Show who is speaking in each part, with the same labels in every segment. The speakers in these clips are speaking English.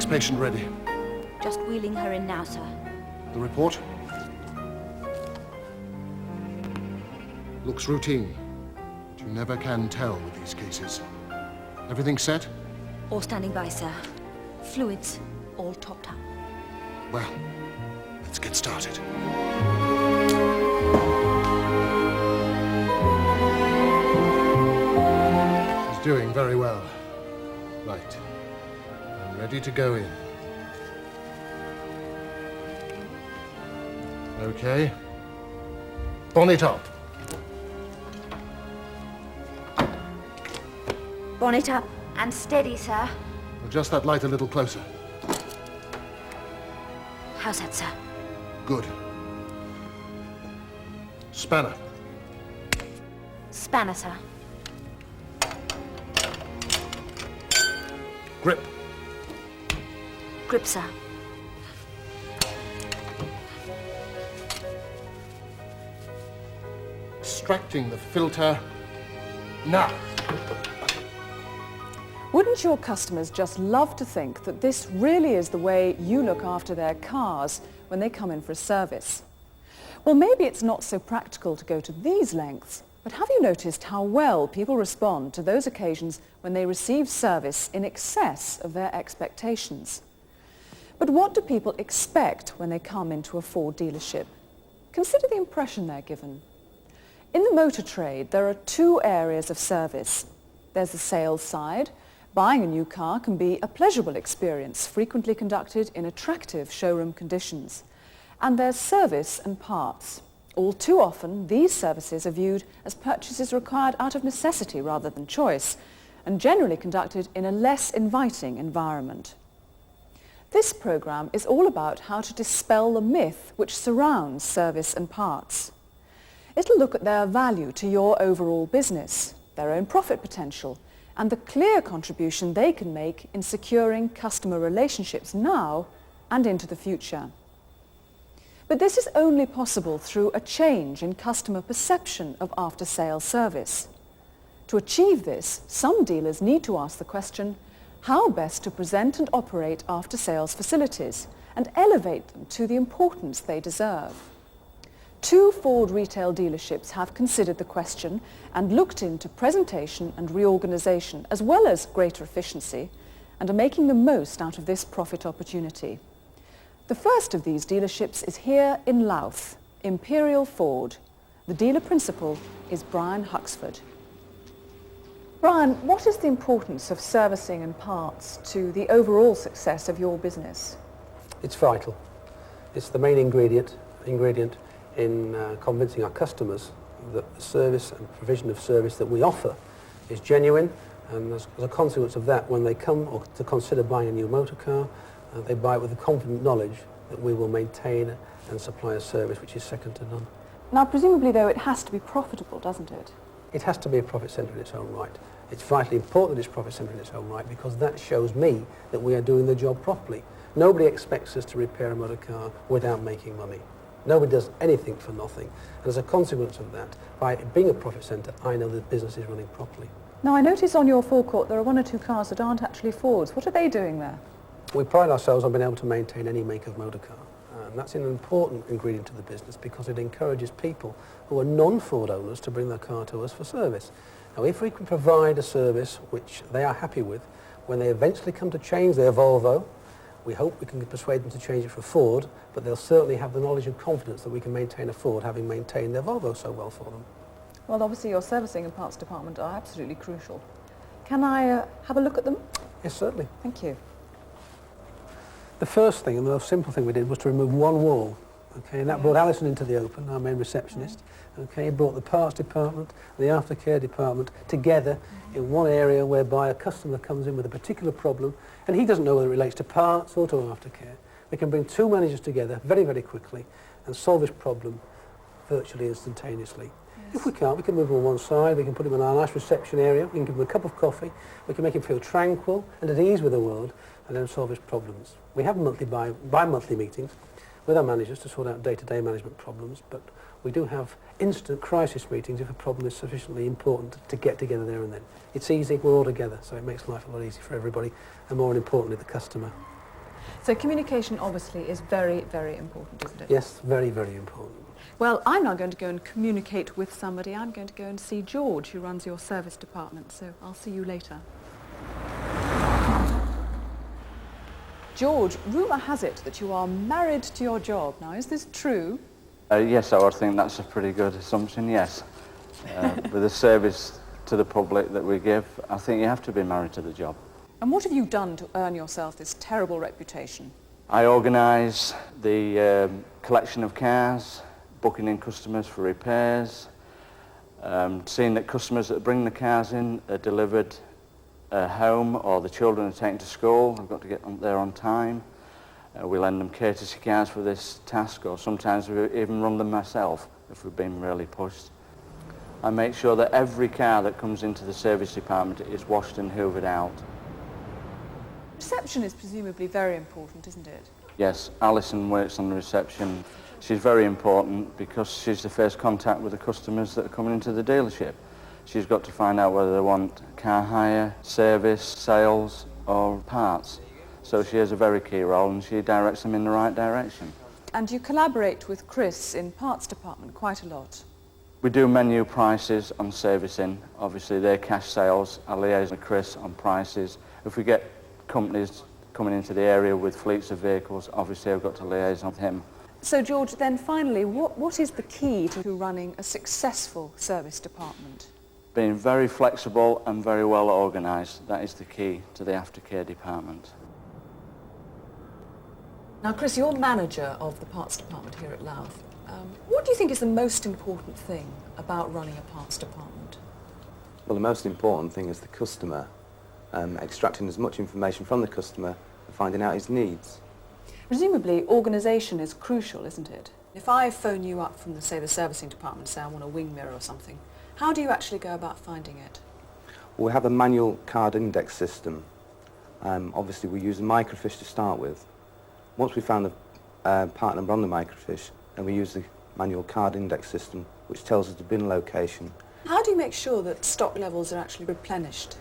Speaker 1: Next patient ready.
Speaker 2: Just wheeling her in now, sir.
Speaker 1: The report? Looks routine. But you never can tell with these cases. Everything set?
Speaker 2: All standing by, sir. Fluids all topped up.
Speaker 1: Well, let's get started. She's doing very well. Right. I'm ready to go in. Okay. Bonnet up.
Speaker 2: Bonnet up and steady, sir.
Speaker 1: Adjust that light a little closer.
Speaker 2: How's that, sir?
Speaker 1: Good. Spanner.
Speaker 2: Spanner, sir.
Speaker 1: Grip.
Speaker 2: Grip, sir.
Speaker 1: Extracting the filter now.
Speaker 3: Wouldn't your customers just love to think that this really is the way you look after their cars when they come in for a service? Well, maybe it's not so practical to go to these lengths, but have you noticed how well people respond to those occasions when they receive service in excess of their expectations? But what do people expect when they come into a Ford dealership? Consider the impression they're given. In the motor trade, there are two areas of service. There's the sales side. Buying a new car can be a pleasurable experience, frequently conducted in attractive showroom conditions. And there's service and parts. All too often, these services are viewed as purchases required out of necessity rather than choice, and generally conducted in a less inviting environment. This program is all about how to dispel the myth which surrounds service and parts. It'll look at their value to your overall business, their own profit potential, and the clear contribution they can make in securing customer relationships now and into the future. But this is only possible through a change in customer perception of after-sales service. To achieve this, some dealers need to ask the question, how best to present and operate after-sales facilities and elevate them to the importance they deserve. Two Ford retail dealerships have considered the question and looked into presentation and reorganization as well as greater efficiency and are making the most out of this profit opportunity. The first of these dealerships is here in Laos, Imperial Ford. The dealer principal is Brian Huxford. Brian, what is the importance of servicing and parts to the overall success of your business?
Speaker 4: It's vital. It's the main ingredient in convincing our customers that the service and provision of service that we offer is genuine, and as a consequence of that, when they come or to consider buying a new motor car, they buy it with the confident knowledge that we will maintain and supply a service which is second to none.
Speaker 3: Now, presumably, though, it has to be profitable, doesn't it?
Speaker 4: It has to be a profit centre in its own right. It's vitally important that it's profit centre in its own right because that shows me that we are doing the job properly. Nobody expects us to repair a motor car without making money. Nobody does anything for nothing. And as a consequence of that, by being a profit centre, I know the business is running properly.
Speaker 3: Now, I notice on your forecourt there are one or two cars that aren't actually Fords. What are they doing there?
Speaker 4: We pride ourselves on being able to maintain any make of motor car. And that's an important ingredient to the business because it encourages people who are non-Ford owners to bring their car to us for service. Now, if we can provide a service which they are happy with, when they eventually come to change their Volvo, we hope we can persuade them to change it for Ford, but they'll certainly have the knowledge and confidence that we can maintain a Ford, having maintained their Volvo so well for them.
Speaker 3: Well, obviously your servicing and parts department are absolutely crucial. Can I have a look at them?
Speaker 4: Yes, certainly.
Speaker 3: Thank you.
Speaker 4: The first thing and the most simple thing we did was to remove one wall. Okay, and that brought Alison into the open, our main receptionist. Okay, it brought the parts department and the aftercare department together in one area whereby a customer comes in with a particular problem and he doesn't know whether it relates to parts or to aftercare. We can bring two managers together very, very quickly and solve this problem virtually instantaneously. Yes. If we can't, we can move him on one side, we can put him in our nice reception area, we can give him a cup of coffee, we can make him feel tranquil and at ease with the world and then solve his problems. We have monthly bi-monthly meetings with our managers to sort out day-to-day management problems, but we do have instant crisis meetings if a problem is sufficiently important to get together there and then. It's easy, we're all together, so it makes life a lot easier for everybody, and more importantly, the customer.
Speaker 3: So communication obviously is very, very important, isn't it?
Speaker 4: Yes, very, very important.
Speaker 3: Well, I'm now going to go and communicate with somebody. I'm going to go and see George, who runs your service department, so I'll see you later. George, rumour has it that you are married to your job. Now, is this true?
Speaker 5: Yes, I would think that's a pretty good assumption, yes. With the service to the public that we give, I think you have to be married to the job.
Speaker 3: And what have you done to earn yourself this terrible reputation?
Speaker 5: I organise the collection of cars, booking in customers for repairs, seeing that customers that bring the cars in are delivered home or the children are taken to school. I've got to get them there on time. We lend them courtesy cars for this task, or sometimes we even run them myself if we've been really pushed. I make sure that every car that comes into the service department is washed and hoovered out.
Speaker 3: Reception is presumably very important, isn't it?
Speaker 5: Yes, Alison works on the reception. She's very important because she's the first contact with the customers that are coming into the dealership. She's got to find out whether they want car hire, service, sales or parts. So she has a very key role and she directs them in the right direction.
Speaker 3: And you collaborate with Chris in parts department quite a lot.
Speaker 5: We do menu prices on servicing. Obviously they're cash sales. I liaise with Chris on prices. If we get companies coming into the area with fleets of vehicles, obviously I've got to liaise with him.
Speaker 3: So George, then finally, what is the key to running a successful service department?
Speaker 5: Being very flexible and very well organised. That is the key to the aftercare department.
Speaker 3: Now Chris, you're manager of the parts department here at Laos. What do you think is the most important thing about running a parts department?
Speaker 6: Well, the most important thing is the customer, extracting as much information from the customer and finding out his needs.
Speaker 3: Presumably, organisation is crucial, isn't it? If I phone you up from, say, the servicing department, say I want a wing mirror or something, how do you actually go about finding it?
Speaker 6: Well, we have a manual card index system. Obviously, we use a microfiche to start with. Once we found the part number on the microfiche, then we use the manual card index system, which tells us the bin location.
Speaker 3: How do you make sure that stock levels are actually replenished?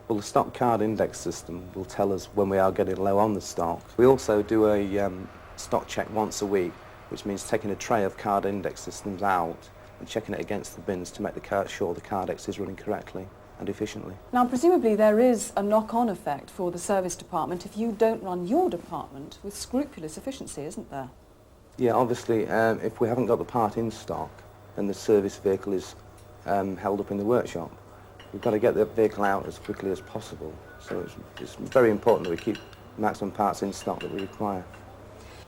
Speaker 6: Well, the stock card index system will tell us when we are getting low on the stock. We also do a stock check once a week, which means taking a tray of card index systems out and checking it against the bins to make sure the card index is running correctly and efficiently.
Speaker 3: Now, presumably there is a knock-on effect for the service department if you don't run your department with scrupulous efficiency, isn't there?
Speaker 6: Yeah, obviously, if we haven't got the part in stock, then the service vehicle is held up in the workshop. We've got to get the vehicle out as quickly as possible, so it's very important that we keep maximum parts in stock that we require.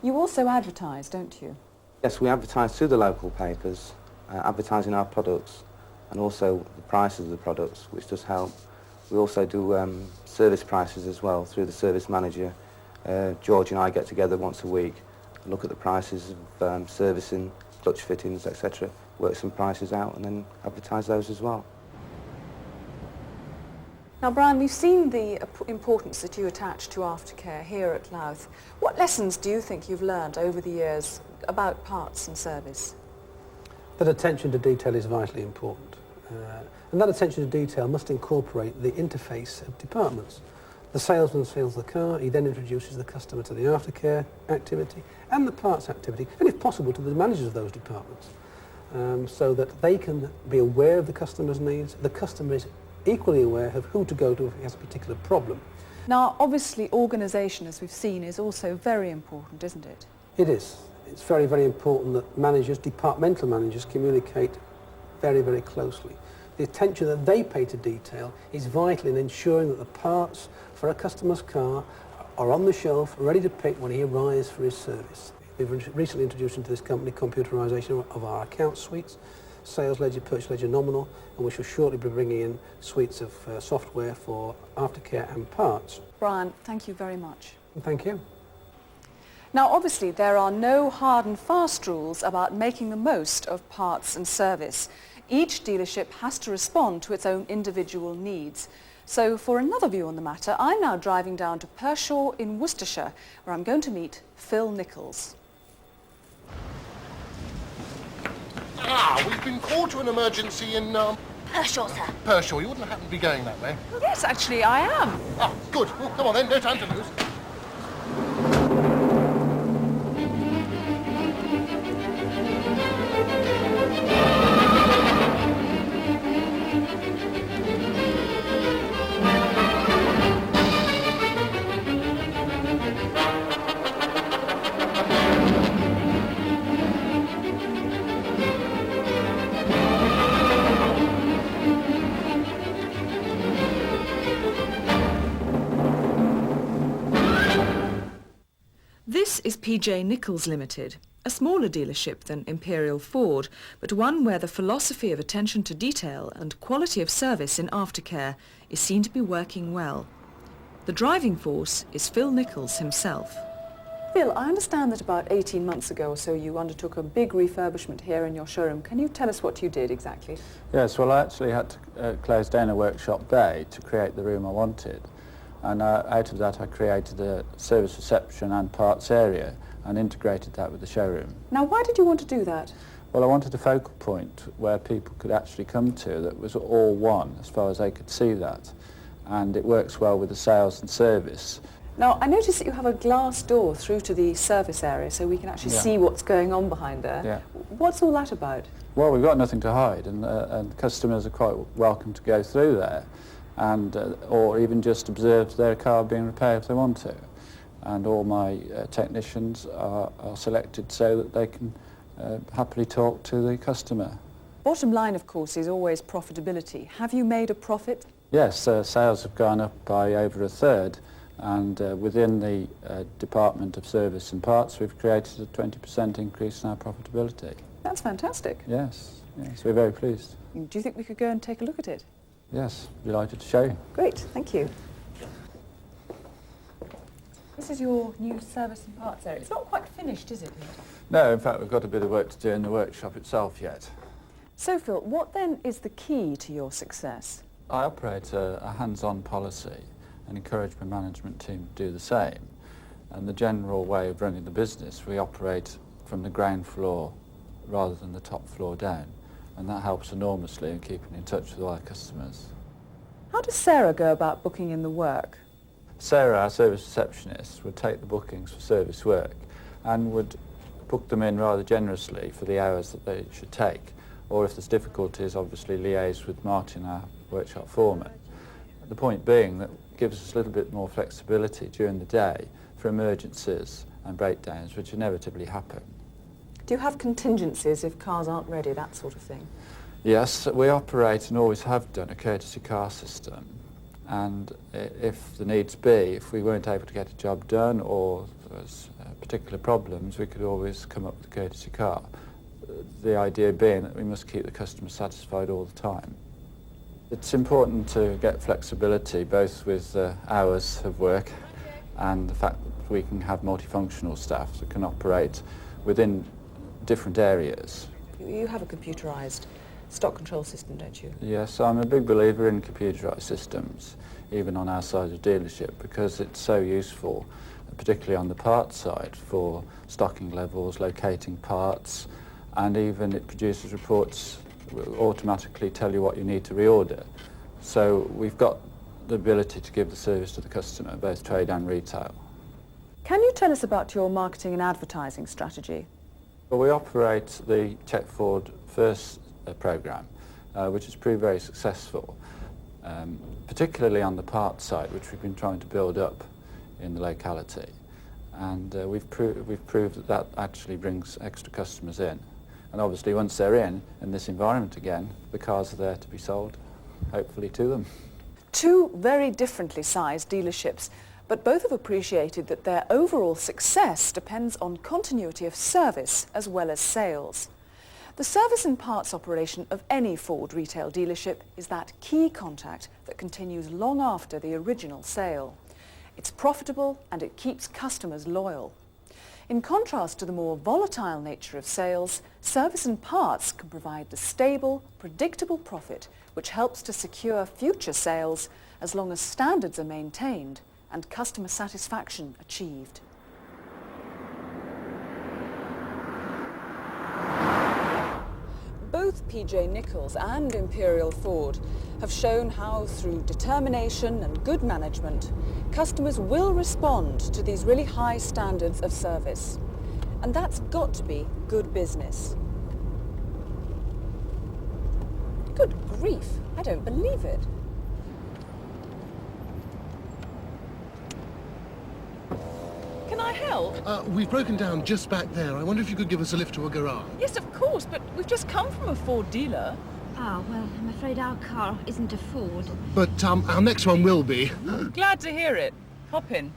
Speaker 3: You also advertise, don't you?
Speaker 6: Yes, we advertise to the local papers, advertising our products and also the prices of the products, which does help. We also do service prices as well through the service manager. George and I get together once a week, look at the prices of servicing, clutch fittings, etc., work some prices out and then advertise those as well.
Speaker 3: Now, Brian, we've seen the importance that you attach to aftercare here at Laos. What lessons do you think you've learned over the years about parts and service?
Speaker 4: That attention to detail is vitally important. And that attention to detail must incorporate the interface of departments. The salesman sells the car, he then introduces the customer to the aftercare activity and the parts activity, and if possible to the managers of those departments, so that they can be aware of the customer's needs. The customer is equally aware of who to go to if he has a particular problem.
Speaker 3: Now, obviously, organisation, as we've seen, is also very important, isn't it?
Speaker 4: It is. It's very, very important that managers, departmental managers, communicate very, very closely. The attention that they pay to detail is vital in ensuring that the parts for a customer's car are on the shelf, ready to pick when he arrives for his service. We've recently introduced into this company computerisation of our account suites, sales ledger, purchase ledger, nominal, and we shall shortly be bringing in suites of software for aftercare and parts.
Speaker 3: Brian, thank you very much.
Speaker 4: Thank you.
Speaker 3: Now, obviously, there are no hard and fast rules about making the most of parts and service. Each dealership has to respond to its own individual needs. So for another view on the matter, I'm now driving down to Pershaw in Worcestershire, where I'm going to meet Phil Nichols.
Speaker 1: We've been called to an emergency in,
Speaker 2: Pershaw, sir.
Speaker 1: Pershaw. You wouldn't happen to be going that way?
Speaker 3: Yes, actually, I am.
Speaker 1: Good. Well, come on then, no time to lose.
Speaker 7: PJ Nichols Limited, a smaller dealership than Imperial Ford, but one where the philosophy of attention to detail and quality of service in aftercare is seen to be working well. The driving force is Phil Nichols himself.
Speaker 3: Phil, I understand that about 18 months ago or so you undertook a big refurbishment here in your showroom. Can you tell us what you did exactly?
Speaker 8: Yes, well, I actually had to close down a workshop bay to create the room I wanted. And out of that I created a service reception and parts area and integrated that with the showroom.
Speaker 3: Now, why did you want to do that?
Speaker 8: Well, I wanted a focal point where people could actually come to that was all one as far as they could see that. And it works well with the sales and service.
Speaker 3: Now, I noticed that you have a glass door through to the service area so we can actually see what's going on behind there.
Speaker 8: Yeah.
Speaker 3: What's all that about?
Speaker 8: Well, we've got nothing to hide, and customers are quite welcome to go through there, and or even just observe their car being repaired if they want to. And all my technicians are selected so that they can happily talk to the customer.
Speaker 3: Bottom line, of course, is always profitability. Have you made a profit?
Speaker 8: Yes, sales have gone up by over a third. And within the Department of Service and Parts, we've created a 20% increase in our profitability.
Speaker 3: That's fantastic.
Speaker 8: Yes, we're very pleased.
Speaker 3: Do you think we could go and take a look at it?
Speaker 8: Yes, delighted to show you.
Speaker 3: Great, thank you. This is your new service and parts area. It's not quite finished, is it?
Speaker 8: No, in fact, we've got a bit of work to do in the workshop itself yet.
Speaker 3: So, Phil, what then is the key to your success?
Speaker 8: I operate a hands-on policy and encourage my management team to do the same. And the general way of running the business, we operate from the ground floor rather than the top floor down, and that helps enormously in keeping in touch with all our customers.
Speaker 3: How does Sarah go about booking in the work?
Speaker 8: Sarah, our service receptionist, would take the bookings for service work and would book them in rather generously for the hours that they should take, or if there's difficulties, obviously liaise with Martin, our workshop foreman. The point being that gives us a little bit more flexibility during the day for emergencies and breakdowns which inevitably happen.
Speaker 3: Do you have contingencies if cars aren't ready, that sort of thing?
Speaker 8: Yes, we operate and always have done a courtesy car system, and if the needs be, if we weren't able to get a job done or there was particular problems, we could always come up with a courtesy car. The idea being that we must keep the customer satisfied all the time. It's important to get flexibility both with hours of work and the fact that we can have multifunctional staff that can operate within different areas.
Speaker 3: You have a computerised stock control system, don't you?
Speaker 8: Yes, I'm a big believer in computerised systems, even on our side of the dealership, because it's so useful, particularly on the parts side, for stocking levels, locating parts, and even it produces reports will automatically tell you what you need to reorder. So we've got the ability to give the service to the customer, both trade and retail.
Speaker 3: Can you tell us about your marketing and advertising strategy?
Speaker 8: Well, we operate the Check Forward First programme, which has proved very successful, particularly on the parts side, which we've been trying to build up in the locality. And we've proved that that actually brings extra customers in. And obviously once they're in this environment again, the cars are there to be sold, hopefully to them.
Speaker 3: Two very differently sized dealerships, but both have appreciated that their overall success depends on continuity of service as well as sales. The service and parts operation of any Ford retail dealership is that key contact that continues long after the original sale. It's profitable and it keeps customers loyal. In contrast to the more volatile nature of sales, service and parts can provide the stable, predictable profit which helps to secure future sales as long as standards are maintained and customer satisfaction achieved. Both PJ Nichols and Imperial Ford have shown how through determination and good management, customers will respond to these really high standards of service. And that's got to be good business. Good grief, I don't believe it. Can I help?
Speaker 1: We've broken down just back there. I wonder if you could give us a lift to a garage.
Speaker 3: Yes, of course, but we've just come from a Ford dealer.
Speaker 2: Ah, well, I'm afraid our car isn't a Ford.
Speaker 1: But our next one will be.
Speaker 3: Glad to hear it. Hop in.